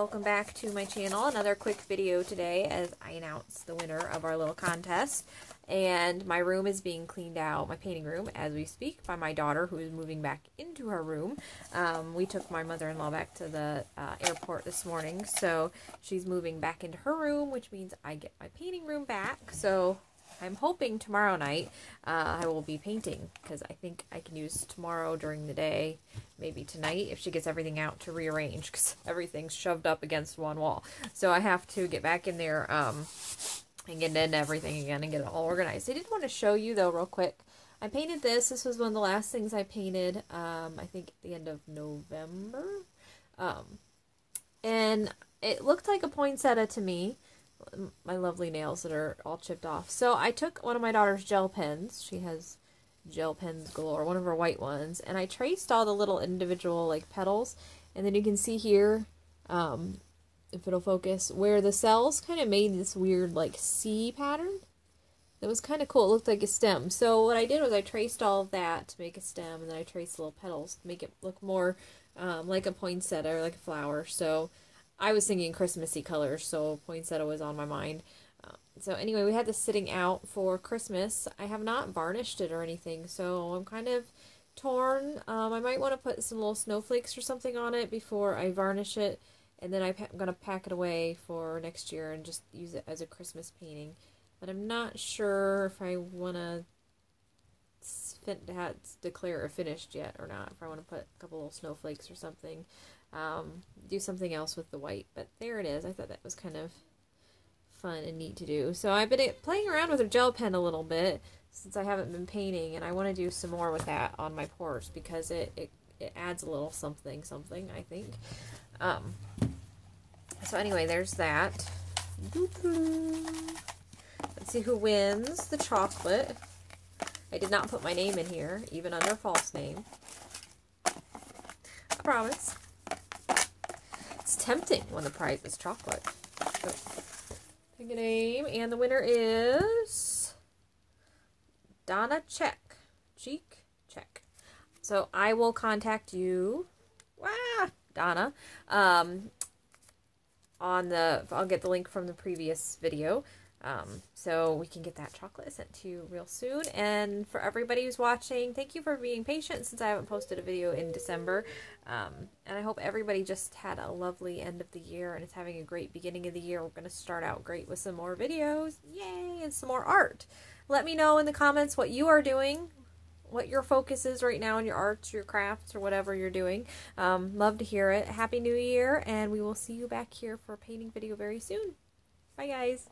welcome back to my channel. Another quick video today as I announce the winner of our little contest. And my room is being cleaned out, my painting room, as we speak, by my daughter, who is moving back into her room. We took my mother-in-law back to the airport this morning, so she's moving back into her room, which means I get my painting room back. So I'm hoping tomorrow night I will be painting, because I think I can use tomorrow during the day, maybe tonight, if she gets everything out to rearrange, because everything's shoved up against one wall. So I have to get back in there and get into everything again and get it all organized. I did want to show you, though, real quick. I painted this. This was one of the last things I painted, I think at the end of November. And it looked like a poinsettia to me. My lovely nails that are all chipped off. So I took one of my daughter's gel pens. She has gel pens galore, one of her white ones, and I traced all the little individual like petals, and then you can see here, if it'll focus, where the cells kind of made this weird like C pattern. That was kind of cool. It looked like a stem. So what I did was I traced all of that to make a stem, and then I traced the little petals to make it look more like a poinsettia or like a flower. So I was thinking Christmassy colors, so poinsettia was on my mind. So anyway, we had this sitting out for Christmas. I have not varnished it or anything, so I'm kind of torn. I might want to put some little snowflakes or something on it before I varnish it, and then I'm going to pack it away for next year and just use it as a Christmas painting. But I'm not sure if I want to declare it finished yet or not, if I want to put a couple little snowflakes or something. Do something else with the white, but there it is. I thought that was kind of fun and neat to do. So I've been playing around with a gel pen a little bit since I haven't been painting, and I want to do some more with that on my porch because it adds a little something, I think. So anyway, there's that. Let's see who wins the chocolate. I did not put my name in here, even under false name. I promise. It's tempting when the prize is chocolate. So, pick a name, and the winner is Donna Check. So I will contact you, Donna, I'll get the link from the previous video. So we can get that chocolate sent to you real soon. And for everybody who's watching, thank you for being patient since I haven't posted a video in December. And I hope everybody just had a lovely end of the year and is having a great beginning of the year. We're going to start out great with some more videos. Yay! And some more art. Let me know in the comments what you are doing, what your focus is right now in your arts, your crafts, or whatever you're doing. Love to hear it. Happy New Year, and we will see you back here for a painting video very soon. Bye, guys.